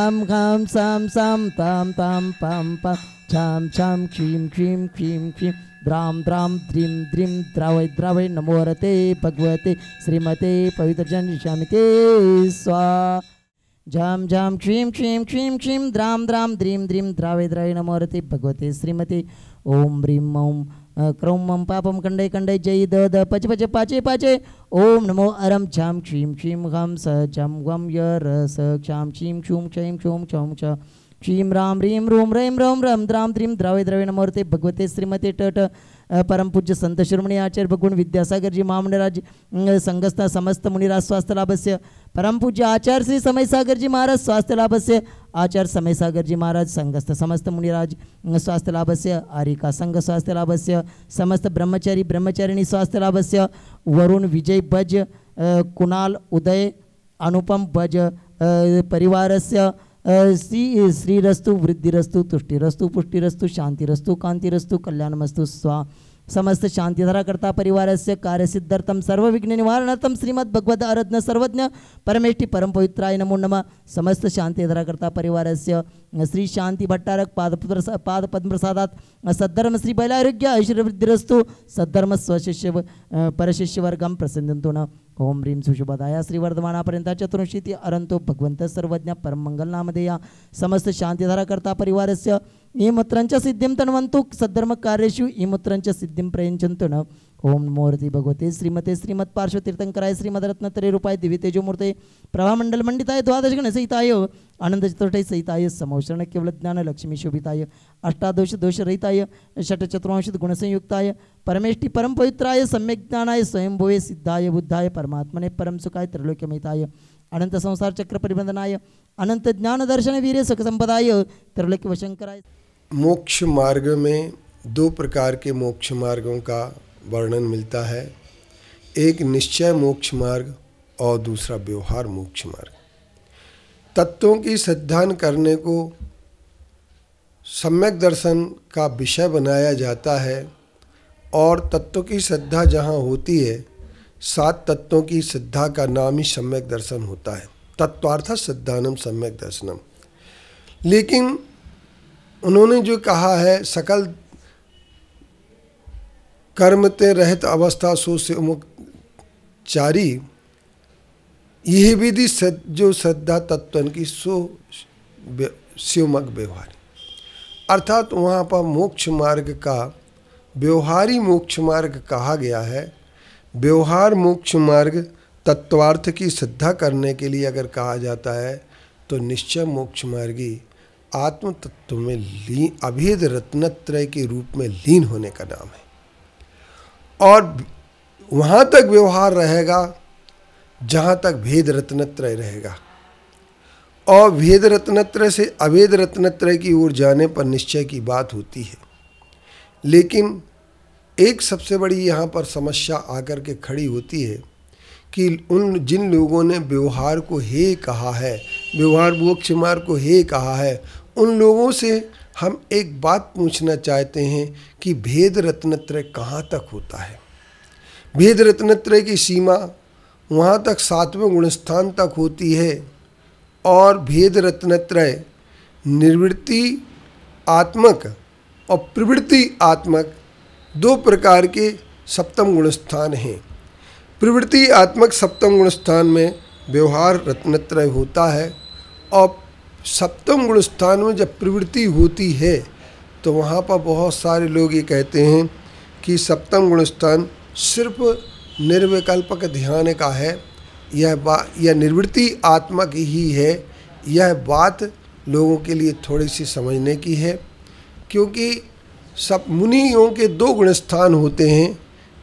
खाम खाम साम साम ताम ताम पाम पा छाम छाम क्षीम क्षीम क्षीम क्षीम द्राम द्राम द्रीम द्रीम द्रावय द्रावय नमो रते भगवते श्रीमते पवित्रजन शामिते स्वाहा। झाम झाम क्षीम क्षीम क्षीम क्षीम द्राम द्राम द्रीम द्रीम द्रावय द्रावय नमो रते भगवते श्रीमते ओम ह्रीम ओम क्रौं मम पापम कंडे कंडे जय द द पच पच पाचे पाचे ओम नमो अरम छाम क्षीम क्षीम घम स झम गम य र स क्षाम क्षीम क्षूम क्षीम क्षूम क्षौम क्ष क्षीम राम ह्रीम रूम रैम रम रम द्राम द्रीम द्रावय द्रवय नमोरते भगवते श्रीमते टट परम पूज्य संत शिरोमणि आचार्य भगवान विद्यासागर जी महामंडराज संघस्थ समस्त मुनिराज स्वास्थ्य लाभस्य परम पूज्य आचार्य श्री समय सागर जी महाराज स्वास्थ्य लाभस्य आचार्य समय सागर जी महाराज संघस्थ समस्त मुनिराज स्वास्थ्य लाभस्य आरिका संघ स्वास्थ्य लाभस्य समस्त ब्रह्मचारी ब्रह्मचारिणी स्वास्थ्य लाभस्य वरुण विजय भज कुणाल उदय अनुपम भज परिवारस्य श्रीरस्तु वृद्धिरस्तु तुष्टिरस्तु पुष्टिरस्तु शांतिरस्तु कांतिरस्तु कल्याणमस्तु स्वा समस्त शांतिधरा करता परिवारस्य कार्यसिद्ध्यर्थम सर्व विघ्न निवारणार्थम श्रीमद् भगवद आराधना सर्वज्ञ परमेष्टि परम पवित्राय नमो नमः। समस्त शांतिधरा करता परिवारस्य श्री शांति भट्टारक पाद पद्म प्रसादात सद्धर्म श्री बैलारोग्य ऐश्वर्यवृद्धिरस्तु सद्धर्म स्वशिष्य परशिष्य वर्गम प्रसन्नतु न ओम ह्रीं सुशुभदाया श्रीवर्धमानापर्यंत चतुर्शीति अरंतो भगवंत सर्वज्ञ परम मंगल नामधेया समस्त शांतिधारा करता परिवारस्य ईमुत्रंच सिद्धिं तन्वन्तु सद्धर्म कार्येषु ईमुत्रंच सिद्धिं प्रयच्छन्तु न ओम नमोरति भगवते श्रीमते श्रीमत् पार्श्व तीर्थंकराय श्रीमद रत्नत्रय रूपाय दिव्य तेजोमूर्ते प्रभामंडल मंडिताय द्वादश गण सहिताय आनंद चतुष्टय सहिताय समोषण केवल ज्ञान लक्ष्मी शोभिताय अष्टादोष दोष रहिताय षट चतुर्विंशति गुण संयुक्ताय परमेष्टि परम पवित्राय सम्यक ज्ञानाय स्वयं भुवे सिद्धाय बुद्धाय परमात्मने परम सुखाय त्रैलोक्यमिताय अनंत संसार चक्र परिबंधनाय अनंत ज्ञान दर्शन वीर्य सुख संपदाय त्रैलोक्य वशंकराय। मोक्ष मार्ग में दो प्रकार के मोक्ष मार्गों का वर्णन मिलता है, एक निश्चय मोक्ष मार्ग और दूसरा व्यवहार मोक्ष मार्ग। तत्वों की सिद्धांत करने को सम्यक दर्शन का विषय बनाया जाता है और तत्वों की श्रद्धा जहाँ होती है, 7 तत्वों की श्रद्धा का नाम ही सम्यक दर्शन होता है। तत्वार्थ श्रद्धानम सम्यक दर्शनम। लेकिन उन्होंने जो कहा है सकल कर्म ते रहित अवस्था सो से मुक्चारी, यह विधि जो श्रद्धा तत्वन की सो शिवमग व्यवहार, अर्थात वहाँ पर मोक्ष मार्ग का व्यवहारी मोक्ष मार्ग कहा गया है। व्यवहार मोक्ष मार्ग तत्वार्थ की श्रद्धा करने के लिए अगर कहा जाता है तो निश्चय मोक्ष मार्गी आत्म तत्व में लीन अभेद रत्नत्रय के रूप में लीन होने का नाम है। और वहाँ तक व्यवहार रहेगा जहाँ तक भेद रत्नत्रय रहेगा, और भेद रत्नत्रय से अभेद रत्नत्रय की ओर जाने पर निश्चय की बात होती है। लेकिन एक सबसे बड़ी यहाँ पर समस्या आकर के खड़ी होती है कि जिन लोगों ने व्यवहार को हे कहा है, व्यवहार मोक्ष मार्ग को हे कहा है, उन लोगों से हम एक बात पूछना चाहते हैं कि भेद रत्नत्रय कहाँ तक होता है। भेद रत्नत्रय की सीमा वहाँ तक 7वें गुणस्थान तक होती है, और भेद रत्नत्रय निर्वृत्ति आत्मक और प्रवृत्ति आत्मक 2 प्रकार के सप्तम गुणस्थान हैं। प्रवृत्ति आत्मक सप्तम गुणस्थान में व्यवहार रत्नत्रय होता है, और सप्तम गुणस्थान में जब प्रवृत्ति होती है तो वहाँ पर बहुत सारे लोग ये कहते हैं कि सप्तम गुणस्थान सिर्फ निर्विकल्पक ध्यान का है, यह निर्वृत्ति आत्मक ही है। यह बात लोगों के लिए थोड़ी सी समझने की है, क्योंकि सब मुनियों के 2 गुणस्थान होते हैं,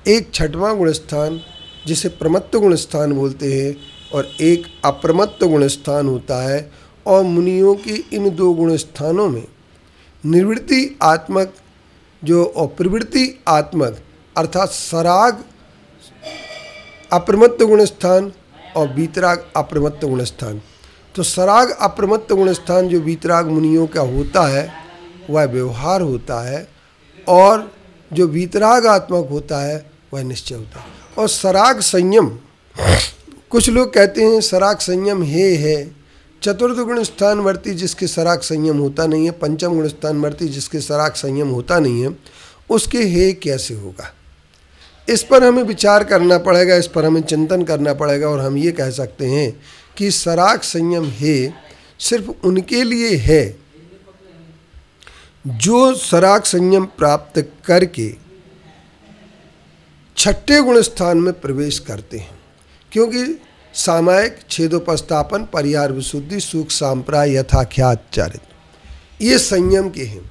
एक 6वां गुणस्थान जिसे प्रमत्त गुणस्थान बोलते हैं और एक अप्रमत्त गुणस्थान होता है। और मुनियों की इन 2 गुणस्थानों में निर्वृत्ति आत्मक जो और प्रवृत्ति आत्मक अर्थात सराग अप्रमत्त गुणस्थान और वीतराग अप्रमत्त गुणस्थान, तो सराग अप्रमत्त गुणस्थान जो वीतराग मुनियों का होता है वह व्यवहार होता है, और जो वीतराग आत्मक होता है वह निश्चय होता है। और सराग संयम, कुछ लोग कहते हैं सराग संयम है, चतुर्थ गुण स्थानवर्ती जिसके सराग संयम होता नहीं है, पंचम गुण स्थानवर्ती जिसके सराग संयम होता नहीं है, उसके हे कैसे होगा? इस पर हमें विचार करना पड़ेगा, इस पर हमें चिंतन करना पड़ेगा। और हम ये कह सकते हैं कि सराग संयम हे सिर्फ उनके लिए है जो सराग संयम प्राप्त करके छठे गुण स्थान में प्रवेश करते हैं, क्योंकि सामायिक, छेदोपस्थापन, परिहार विशुद्धि, सुख सांप्राय, यथाख्यात चारित, ये संयम के हैं।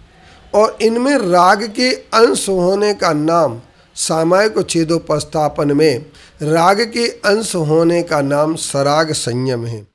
और इनमें राग के अंश होने का नाम, सामायिक और छेदोपस्थापन में राग के अंश होने का नाम सराग संयम है।